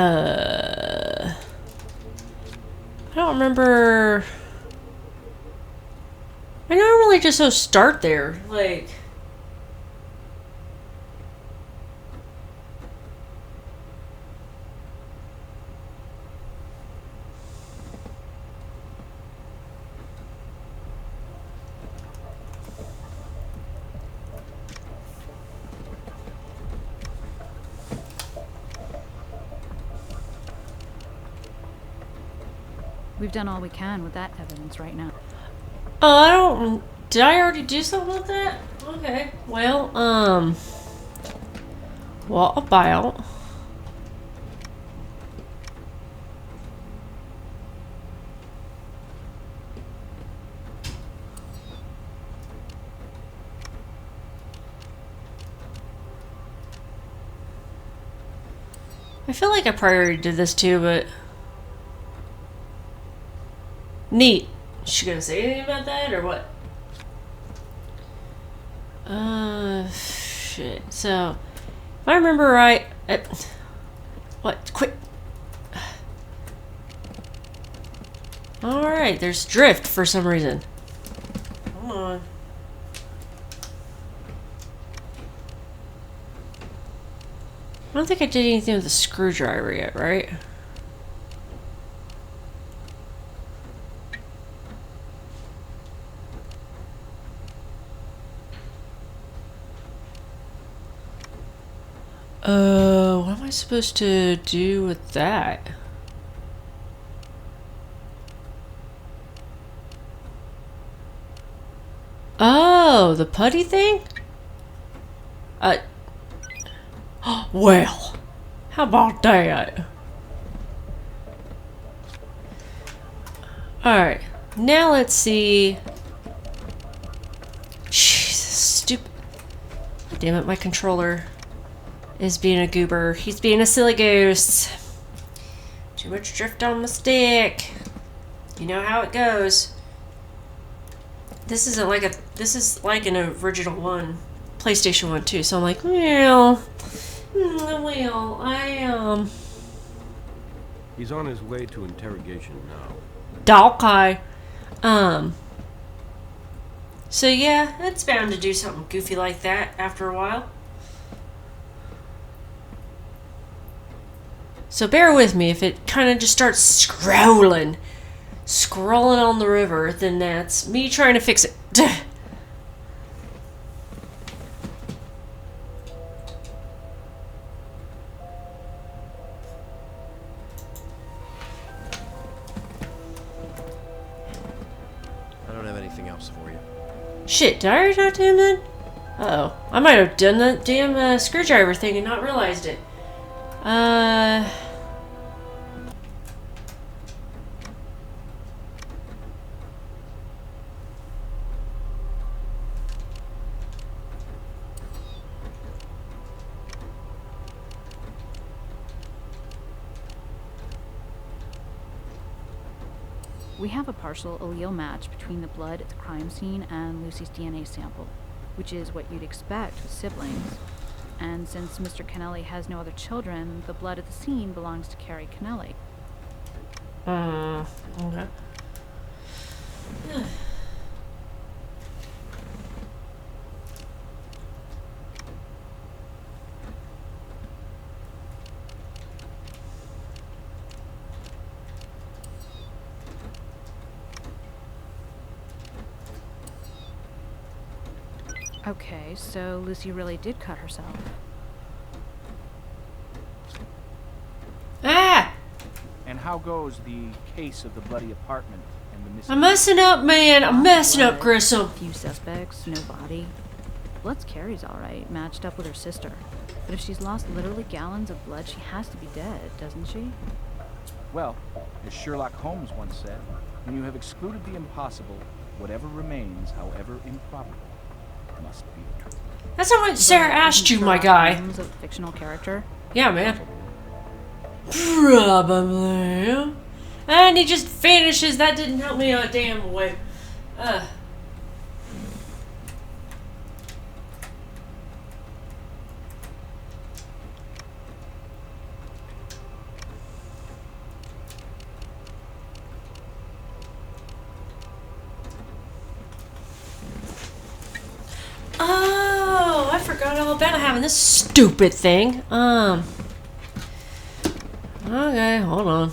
I don't remember. I normally just so start there, like. We've done all we can with that evidence right now. Oh, I don't. Did I already do something with that? Okay. Well, what about? I feel like I probably already did this too, but neat. Is she gonna say anything about that or what? Shit. So, if I remember right, what? Quit. All right. There's drift for some reason. Come on. I don't think I did anything with the screwdriver yet, right? What am I supposed to do with that? Oh, the putty thing? Well, how about that? Alright, now let's see. Jesus, stupid. Damn it, my controller is being a goober. He's being a silly goose. Too much drift on the stick. You know how it goes. This isn't like this is like an original one. PlayStation 1 too, so I'm like, well, He's on his way to interrogation now. Dalkai. So yeah, it's bound to do something goofy like that after a while. So bear with me if it kind of just starts scrolling on the river, then that's me trying to fix it. I don't have anything else for you. Shit, did I already talk to him then? Uh-oh. I might have done the damn screwdriver thing and not realized it. We have a partial allele match between the blood at the crime scene and Lucy's DNA sample, which is what you'd expect with siblings. And since Mr. Kennelly has no other children, the blood at the scene belongs to Carrie Kennelly. Okay. Okay, so Lucy really did cut herself. Ah! And how goes the case of the bloody apartment and the missing... I'm messing up, man. I'm messing up, Grissom. Few suspects, no body. Blood's Carrie's alright, matched up with her sister. But if she's lost literally gallons of blood, she has to be dead, doesn't she? Well, as Sherlock Holmes once said, when you have excluded the impossible, whatever remains, however improbable, must be true. That's not what Sarah asked you, my guy. Holmes a fictional character? Yeah, man. Probably. And he just vanishes. That didn't help me a damn way. forgot all about having this stupid thing. Okay, hold on.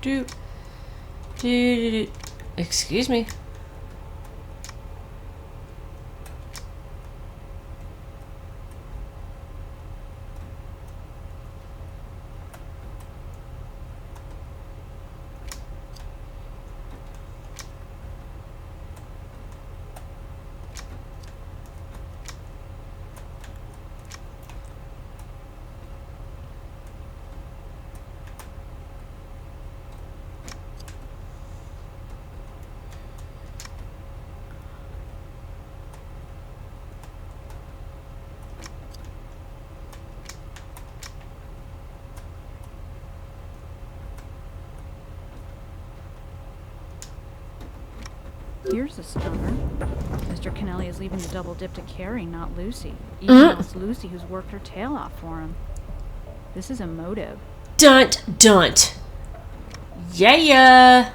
Do. Excuse me. Here's a stunner. Mr. Kennelly is leaving the double dip to Carrie, not Lucy. Even though it's Lucy who's worked her tail off for him. This is a motive. Dunt. Yeah.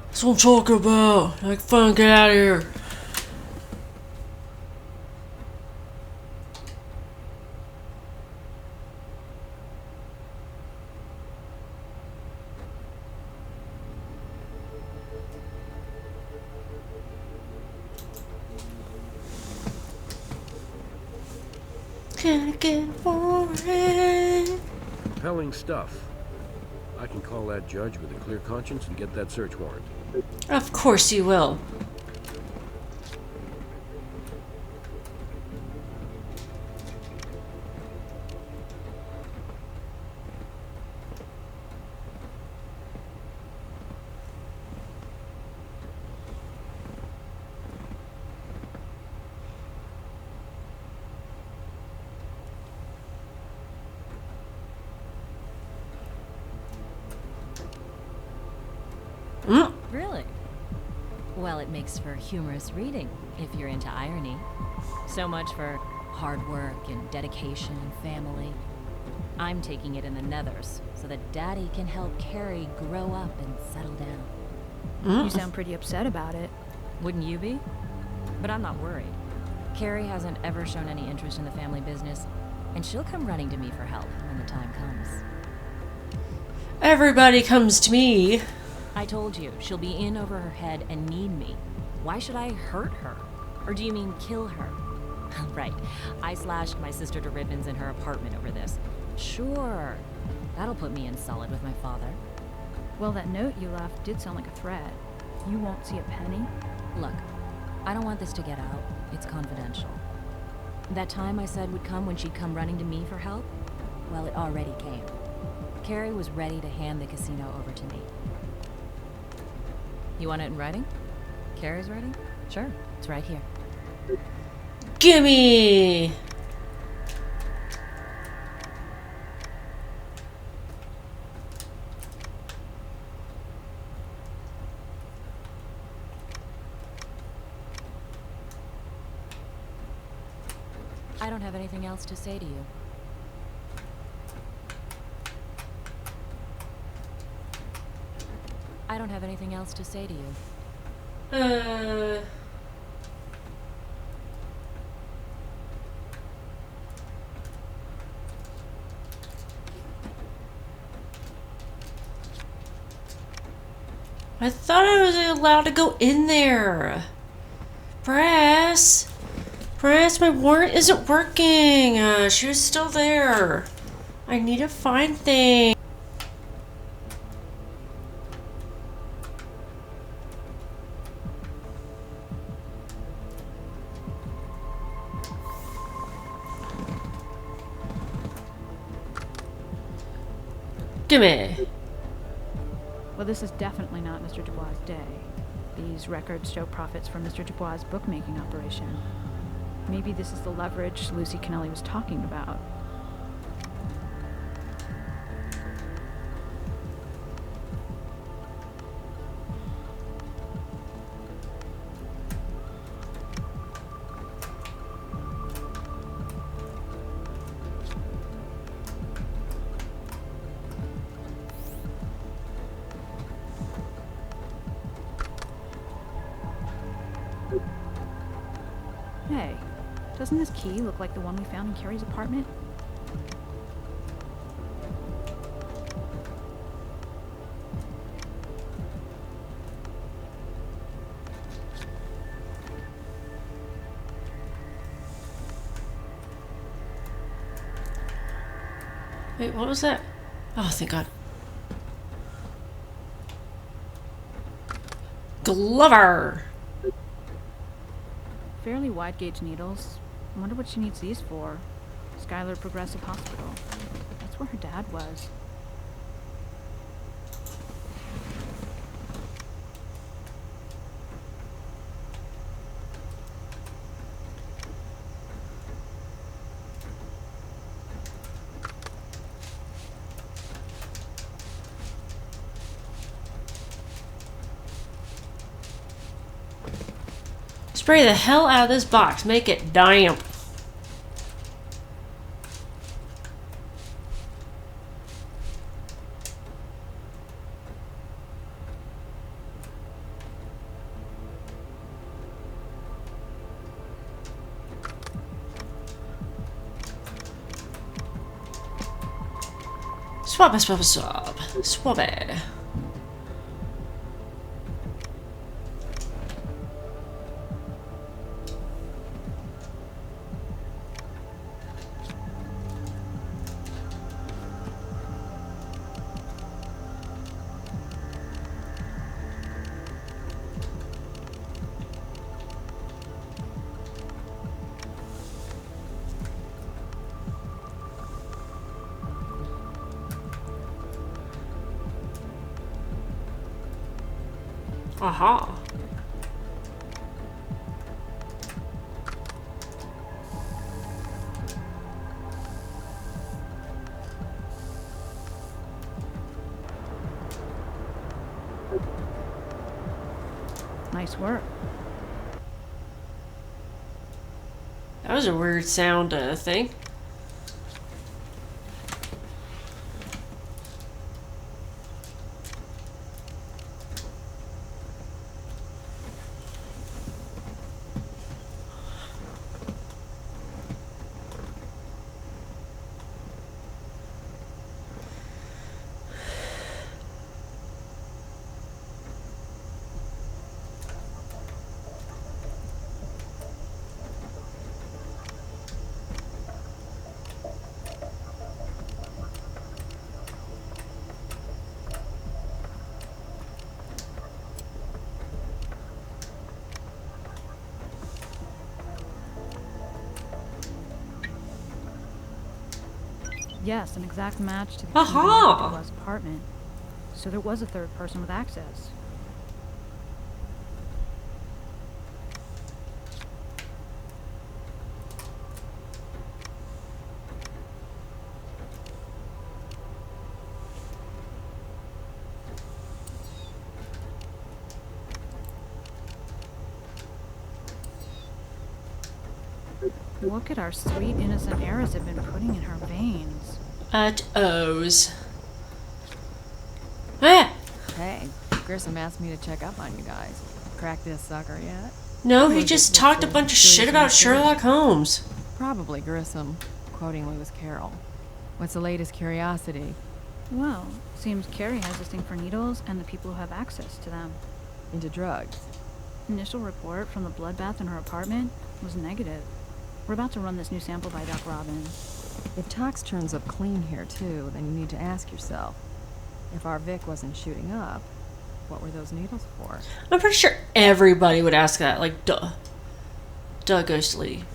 That's what I'm talking about. Like, fun, get out of here. Gotta get warrant. Compelling stuff. I can call that judge with a clear conscience and get that search warrant. Of course you will. Really? Well, it makes for humorous reading, if you're into irony. So much for hard work and dedication and family. I'm taking it in the nethers, so that Daddy can help Carrie grow up and settle down. You sound pretty upset about it. Wouldn't you be? But I'm not worried. Carrie hasn't ever shown any interest in the family business, and she'll come running to me for help when the time comes. Everybody comes to me. I told you, she'll be in over her head and need me. Why should I hurt her? Or do you mean kill her? Right, I slashed my sister to ribbons in her apartment over this. Sure, that'll put me in solid with my father. Well, that note you left did sound like a threat. You won't see a penny? Look, I don't want this to get out. It's confidential. That time I said would come when she'd come running to me for help? Well, it already came. Carrie was ready to hand the casino over to me. You want it in writing? Carrie's writing? Sure, it's right here. Gimme! I don't have anything else to say to you. don't have anything else to say to you. I thought I was allowed to go in there. Brass, my warrant isn't working. She was still there. I need to find things. Gimme. Well, this is definitely not Mr. Dubois' day. These records show profits from Mr. Dubois' bookmaking operation. Maybe this is the leverage Lucy Kennelly was talking about. Hey, doesn't this key look like the one we found in Carrie's apartment? Wait, what was that? Oh, thank God. Glover! Fairly wide gauge needles. I wonder what she needs these for. Schuyler Progressive Hospital. That's where her dad was. Spray the hell out of this box. Make it damp. Swab. Swab it. Aha. Nice work. That was a weird sound thing. Yes, an exact match to the key to Aha! Mr. Dubois' apartment. So there was a third person with access. Look at our sweet, innocent heiress have been putting in her veins. At O's. Ah! Hey, Grissom asked me to check up on you guys. Crack this sucker yet? No, he Was it just with talked a the bunch of shit Joyce about and Sherlock Holmes. Probably Grissom, quoting Lewis Carroll. What's the latest curiosity? Well, seems Carrie has this thing for needles and the people who have access to them. Into drugs. Initial report from the bloodbath in her apartment was negative. We're about to run this new sample by Doc Robin. If tox turns up clean here too, then you need to ask yourself, if our Vic wasn't shooting up, what were those needles for? I'm pretty sure everybody would ask that. Like, duh. Duh, Ghost Lady.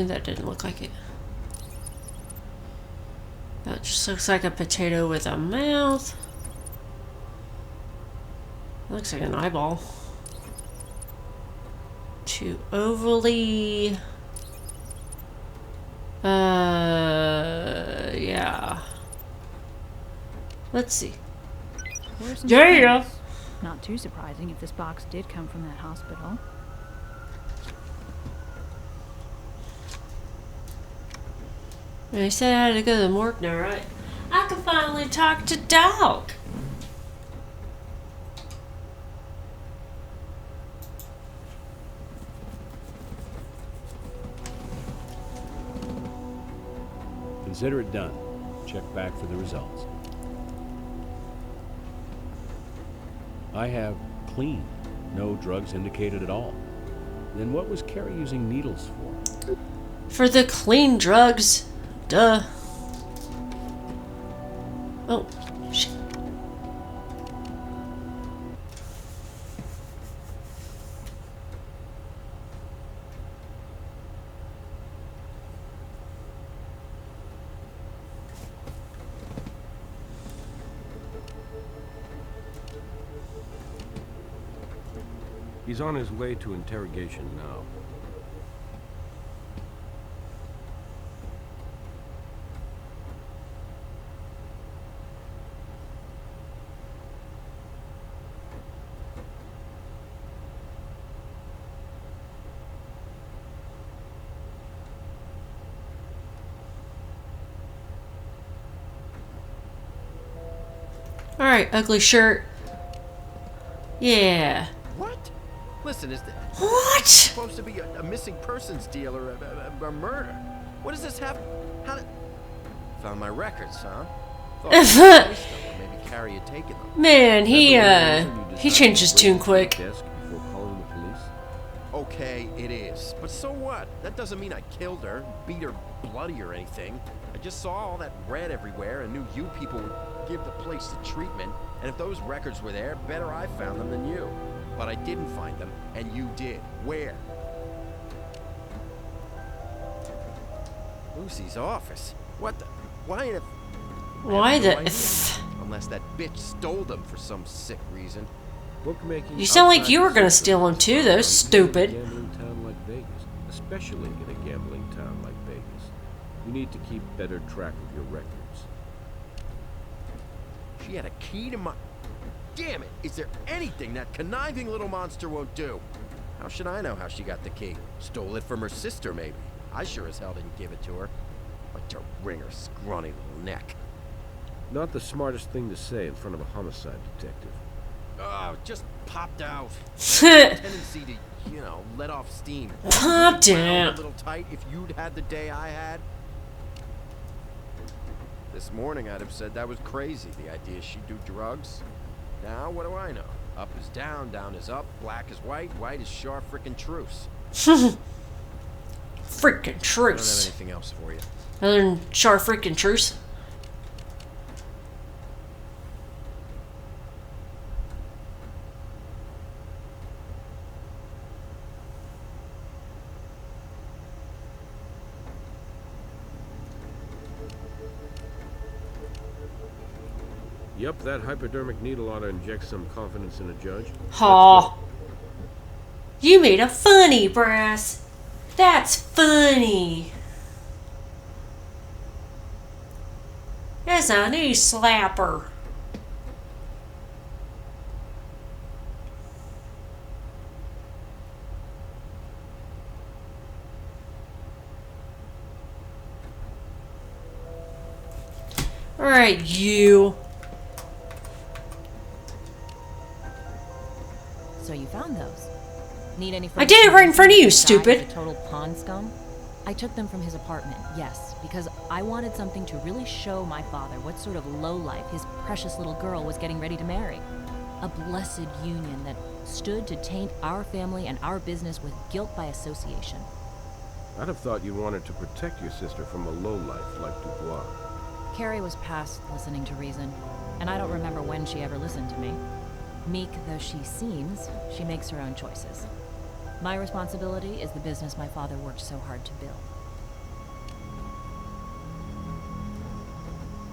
That didn't look like it. That just looks like a potato with a mouth. Looks like an eyeball. Too overly... yeah. Let's see. Where's some Yeah. springs? Not too surprising if this box did come from that hospital. I said I had to go to the morgue now, right? I can finally talk to Doc. Consider it done. Check back for the results. I have clean. No drugs indicated at all. Then what was Carrie using needles for? For the clean drugs. Duh. Oh, shit. He's on his way to interrogation now. Alright, ugly shirt. Yeah. What? Listen, is this What? supposed to be a missing persons deal or a murder? What does this have? How did... Found my records, huh? Thought I placed them, or maybe Carrie had taken them. Man, he He changed his tune quick. Desk before calling the police. Okay, it is. But so what? That doesn't mean I killed her, beat her bloody or anything. I just saw all that red everywhere and knew you people would give the place the treatment. And if those records were there, better I found them than you. But I didn't find them, and you did. Where? Lucy's office. What the? Why the? Why I have no the? idea. Unless that bitch stole them for some sick reason. Bookmaking You sound like outside you the were gonna system steal 'em too, is though, in a stupid. gambling town like Vegas, especially in a gambling town like Vegas. You need to keep better track of your records. She had a key to my... Damn it! Is there anything that conniving little monster won't do? How should I know how she got the key? Stole it from her sister, maybe. I sure as hell didn't give it to her. Like to wring her scrawny little neck. Not the smartest thing to say in front of a homicide detective. Oh, just popped out. Tendency to, you know, let off steam. Popped Would you wound out. a little tight if you'd had the day I had. This morning I'd have said that was crazy, the idea she'd do drugs. Now, what do I know? Up is down, down is up, black is white, white is sure frickin' truce. Freaking I don't have truce. anything else for you. Other than char freaking truce. Yup, that hypodermic needle ought to inject some confidence in a judge. Aw. You made a funny, Brass. That's funny. That's a knee slapper. Alright, you. So you found those. Need any I did it right in front of you, This guy stupid. is a total pawn scum? I took them from his apartment, yes, because I wanted something to really show my father what sort of lowlife his precious little girl was getting ready to marry. A blessed union that stood to taint our family and our business with guilt by association. I'd have thought you wanted to protect your sister from a lowlife like Dubois. Carrie was past listening to reason, and I don't remember when she ever listened to me. Meek though she seems, she makes her own choices. My responsibility is the business my father worked so hard to build.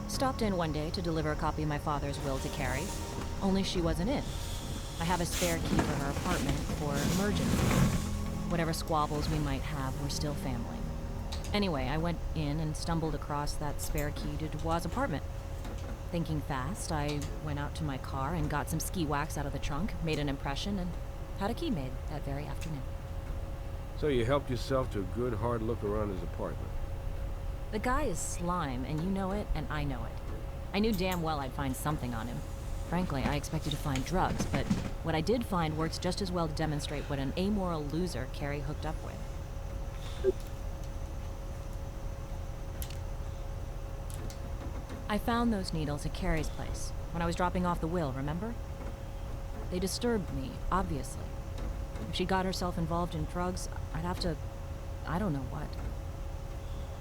Stopped in one day to deliver a copy of my father's will to Carrie, only she wasn't in. I have a spare key for her apartment for emergency. Whatever squabbles we might have, we're still family. Anyway, I went in and stumbled across that spare key to Dubois' apartment. Thinking fast, I went out to my car and got some ski wax out of the trunk, made an impression, and had a key made that very afternoon. So you helped yourself to a good hard look around his apartment. The guy is slime, and you know it, and I know it. I knew damn well I'd find something on him. Frankly, I expected to find drugs, but what I did find works just as well to demonstrate what an amoral loser Carrie hooked up with. I found those needles at Carrie's place when I was dropping off the will, remember? They disturbed me, obviously. If she got herself involved in drugs, I'd have to... I don't know what.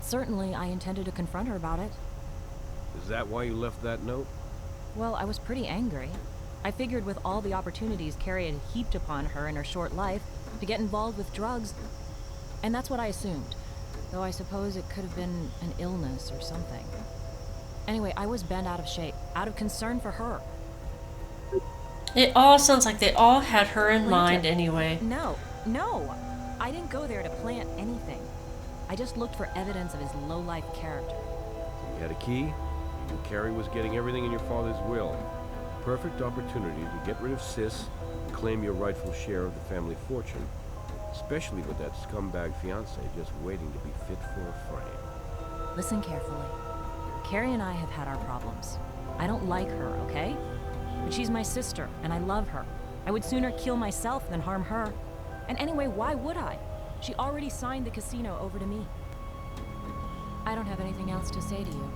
Certainly, I intended to confront her about it. Is that why you left that note? Well, I was pretty angry. I figured with all the opportunities Carrie had heaped upon her in her short life to get involved with drugs, and that's what I assumed. Though I suppose it could have been an illness or something. Anyway, I was bent out of shape, out of concern for her. It all sounds like they all had her in Plant mind it. anyway. No. I didn't go there to plant anything. I just looked for evidence of his low-life character. You had a key, and Carrie was getting everything in your father's will. Perfect opportunity to get rid of Sis and claim your rightful share of the family fortune. Especially with that scumbag fiancé just waiting to be fit for a frame. Listen carefully. Carrie and I have had our problems. I don't like her, okay? But she's my sister, and I love her. I would sooner kill myself than harm her. And anyway, why would I? She already signed the casino over to me. I don't have anything else to say to you.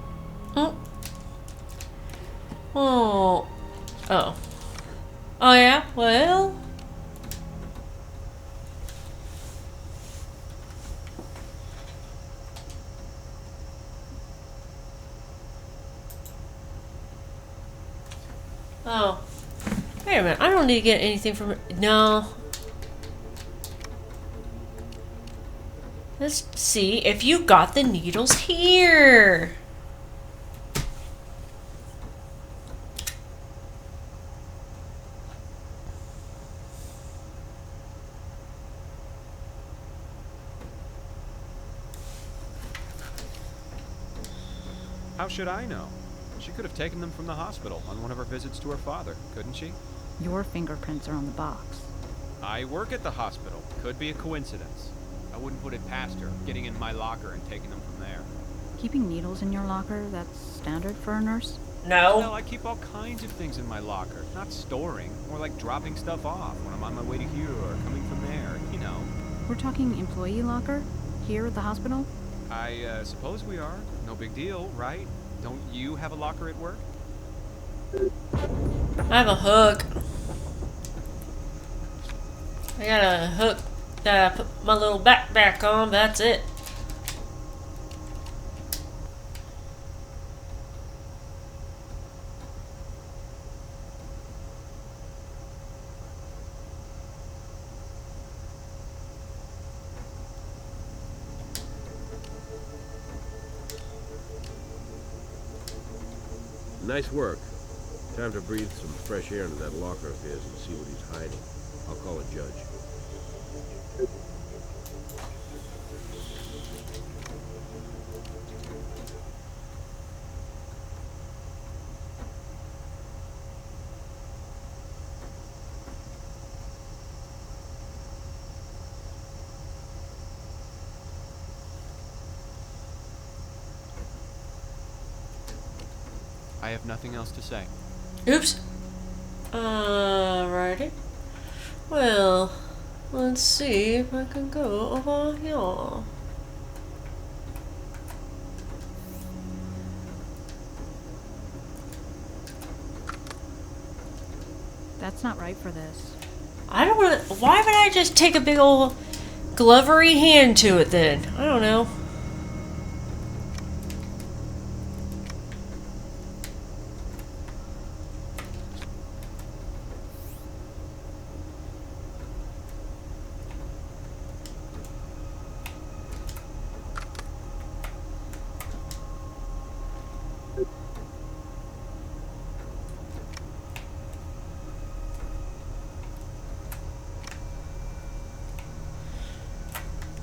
Oh. Oh. Oh. Oh yeah? Well... Oh. Wait a minute. I don't need to get anything from... No. Let's see if you got the needles here. How should I know? She could have taken them from the hospital on one of her visits to her father, couldn't she? Your fingerprints are on the box. I work at the hospital. Could be a coincidence. I wouldn't put it past her, getting in my locker and taking them from there. Keeping needles in your locker, that's standard for a nurse? No. Well, I keep all kinds of things in my locker. Not storing, more like dropping stuff off when I'm on my way to here or coming from there, you know. We're talking employee locker? Here at the hospital? I suppose we are. No big deal, right? Don't you have a locker at work? I have a hook. I got a hook that I put my little backpack on, but that's it. Nice work. Time to breathe some fresh air into that locker of his and see what he's hiding. I'll call a judge. I have nothing else to say. Oops. Alrighty. Well, let's see if I can go over here. That's not right for this. I don't want to. Why would I just take a big old glovery hand to it then? I don't know.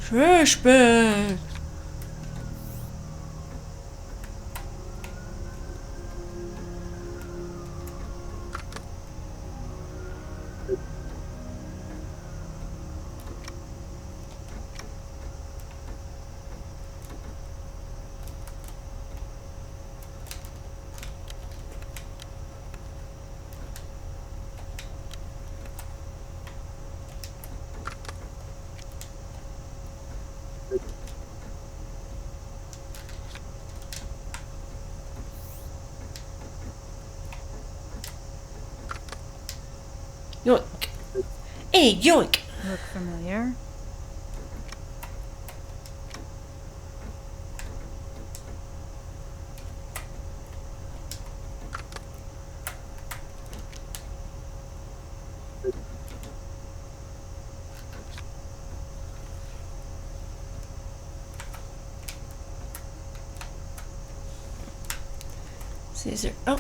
Trash bag. Yoink. Hey, yoink. Look familiar? See, is there? Oh.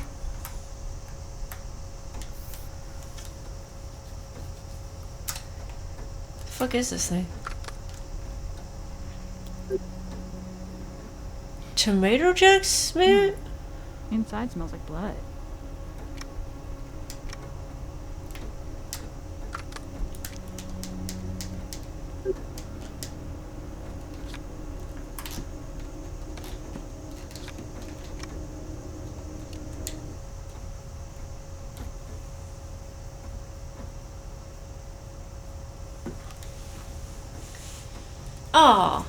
The fuck is this thing? Tomato juice, man? Inside smells like blood. Aw.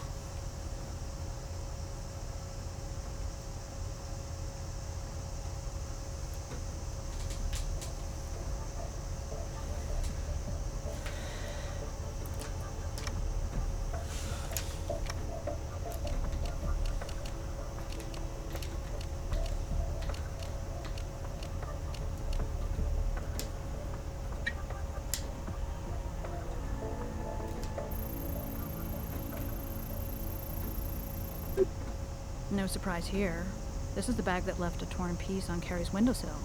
No surprise here. This is the bag that left a torn piece on Carrie's windowsill.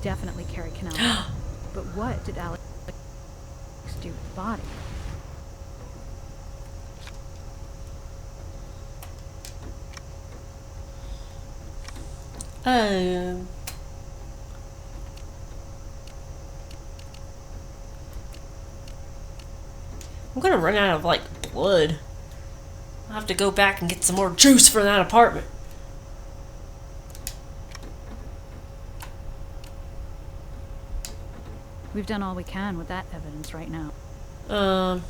Definitely Carrie Cannell. But what did Alex do with the body? I'm gonna run out of, like, blood. I'll have to go back and get some more juice for that apartment. We've done all we can with that evidence right now. Oh,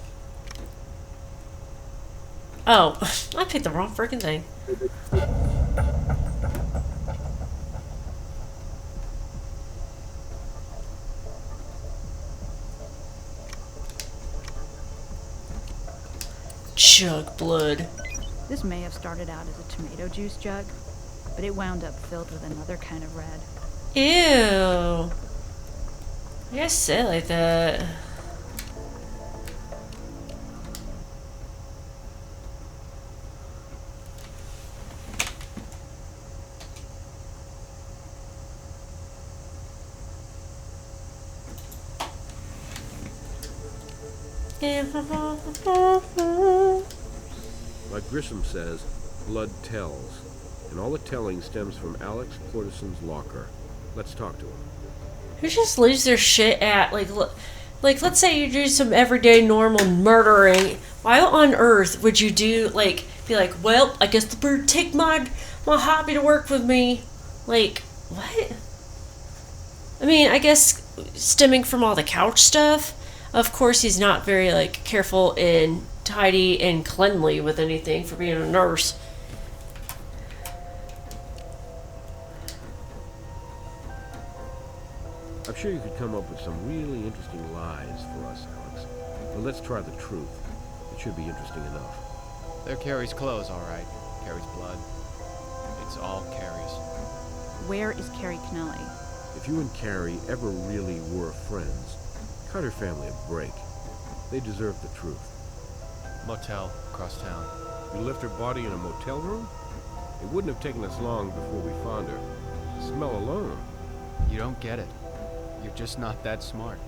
I picked the wrong freaking thing. Jug blood. This may have started out as a tomato juice jug, but it wound up filled with another kind of red. Ew. I guess say it like that. Like Grissom says, blood tells. And all the telling stems from Alex Portison's locker. Let's talk to him. Who just leaves their shit at, like, let's say you do some everyday normal murdering. Why on earth would you do, like, be like, well, I guess the bird take my hobby to work with me? Like, what? I mean, I guess stemming from all the couch stuff, of course he's not very, like, careful and tidy and cleanly with anything for being a nurse. I'm sure you could come up with some really interesting lies for us, Alex. But let's try the truth. It should be interesting enough. They're Carrie's clothes, all right. Carrie's blood. It's all Carrie's. Where is Carrie Kennelly? If you and Carrie ever really were friends, cut her family a break. They deserve the truth. Motel across town. You left her body in a motel room? It wouldn't have taken us long before we found her. The smell alone. You don't get it. You're just not that smart.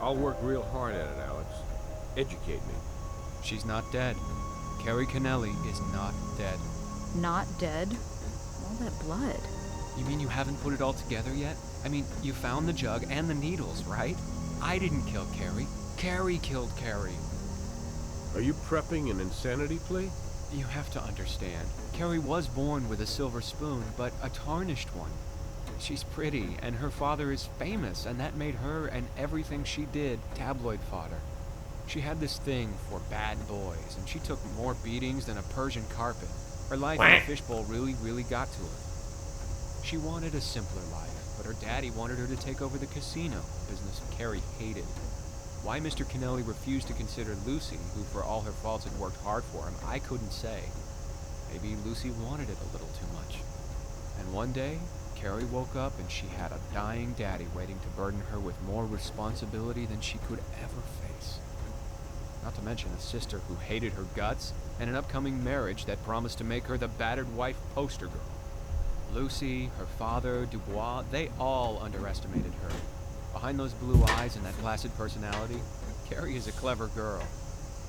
I'll work real hard at it, Alex. Educate me. She's not dead. Carrie Kennelly is not dead. Not dead? All that blood. You mean you haven't put it all together yet? I mean, you found the jug and the needles, right? I didn't kill Carrie. Carrie killed Carrie. Are you prepping an insanity plea? You have to understand. Carrie was born with a silver spoon, but a tarnished one. She's pretty, and her father is famous, and that made her and everything she did tabloid fodder. She had this thing for bad boys, and she took more beatings than a Persian carpet. Her life in a fishbowl really got to her. She wanted a simpler life, but her daddy wanted her to take over the casino, a business Carrie hated. Why Mr. Kennelly refused to consider Lucy, who for all her faults had worked hard for him, I couldn't say. Maybe Lucy wanted it a little too much. And one day, Carrie woke up and she had a dying daddy waiting to burden her with more responsibility than she could ever face. Not to mention a sister who hated her guts, and an upcoming marriage that promised to make her the battered wife poster girl. Lucy, her father, Dubois, they all underestimated her. Behind those blue eyes and that placid personality, Carrie is a clever girl.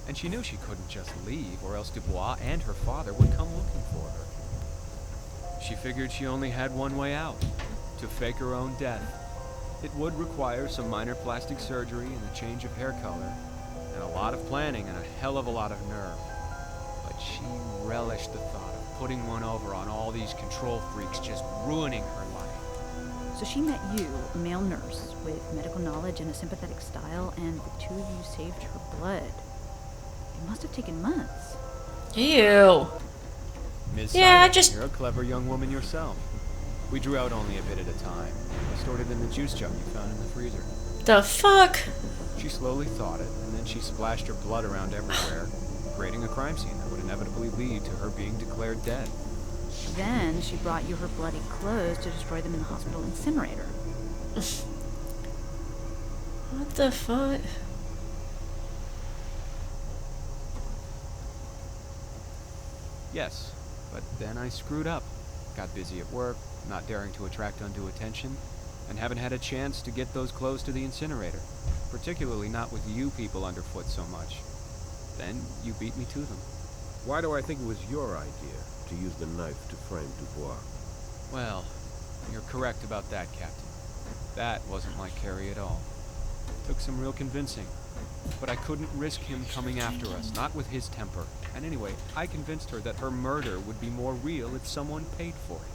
And she knew she couldn't just leave, or else Dubois and her father would come looking for her. She figured she only had one way out, to fake her own death. It would require some minor plastic surgery and a change of hair color, and a lot of planning and a hell of a lot of nerve. But she relished the thought of putting one over on all these control freaks just ruining her life. So she met you, a male nurse, with medical knowledge and a sympathetic style, and the two of you saved her blood. It must have taken months. Ew. Ms. Yeah, Simon, you're a clever young woman yourself. We drew out only a bit at a time. I stored it in the juice jug you found in the freezer. The fuck? She slowly thawed it, and then she splashed her blood around everywhere, creating a crime scene that would inevitably lead to her being declared dead. Then she brought you her bloody clothes to destroy them in the hospital incinerator. What the fuck? Yes, but then I screwed up. Got busy at work, not daring to attract undue attention, and haven't had a chance to get those clothes to the incinerator. Particularly not with you people underfoot so much. Then you beat me to them. Why do I think it was your idea to use the knife to frame Dubois? Well, you're correct about that, Captain. That wasn't like Carrie at all. Took some real convincing. But I couldn't risk him coming after us, not with his temper. And anyway, I convinced her that her murder would be more real if someone paid for it.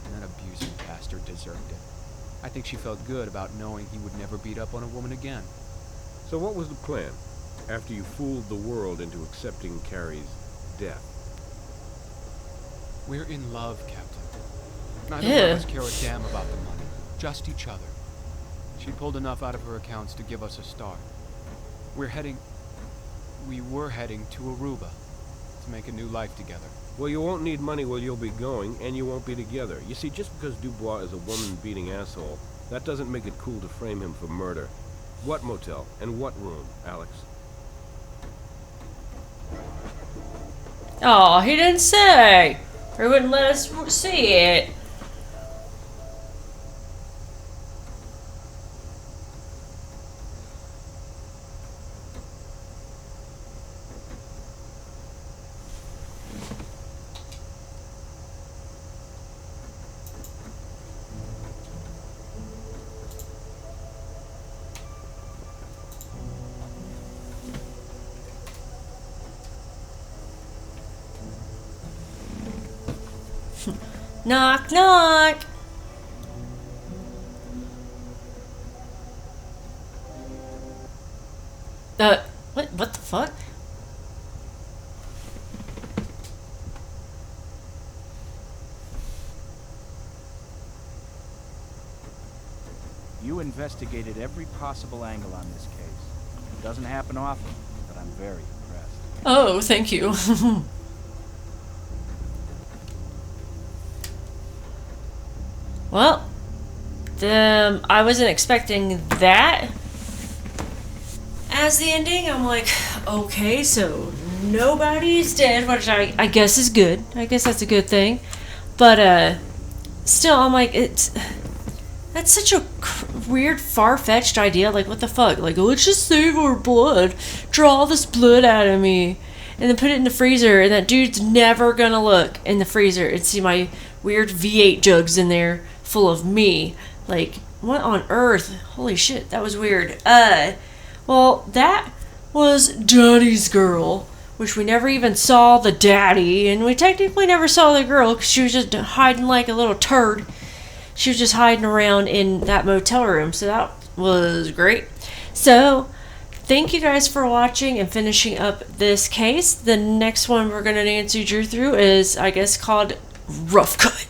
And that abusing bastard deserved it. I think she felt good about knowing he would never beat up on a woman again. So what was the plan, after you fooled the world into accepting Carrie's death? We're in love, Captain. Neither Ew. of us care a damn about the money. Just each other. She pulled enough out of her accounts to give us a start. We're heading... we were heading to Aruba to make a new life together. Well, you won't need money where you'll be going, and you won't be together. You see, just because Dubois is a woman-beating asshole, that doesn't make it cool to frame him for murder. What motel and what room, Alex? Oh, he didn't say. Or he wouldn't let us see it. Knock, knock. What the fuck? You investigated every possible angle on this case. It doesn't happen often, but I'm very impressed. Oh, thank you. Well, I wasn't expecting that as the ending. I'm like, okay, so nobody's dead, which I guess is good. I guess that's a good thing. But still, I'm like, that's such a weird, far-fetched idea. Like, what the fuck? Like, let's just save our blood, draw all this blood out of me, and then put it in the freezer, and that dude's never gonna look in the freezer and see my weird V8 jugs in there full of me. Like, what on earth? Holy shit, that was weird. Well, that was Daddy's girl, which we never even saw the daddy, and we technically never saw the girl because she was just hiding like a little turd. She was just hiding around in that motel room, so that was great. So, thank you guys for watching and finishing up this case. The next one we're going to Nancy Drew through is, I guess, called Rough Cut.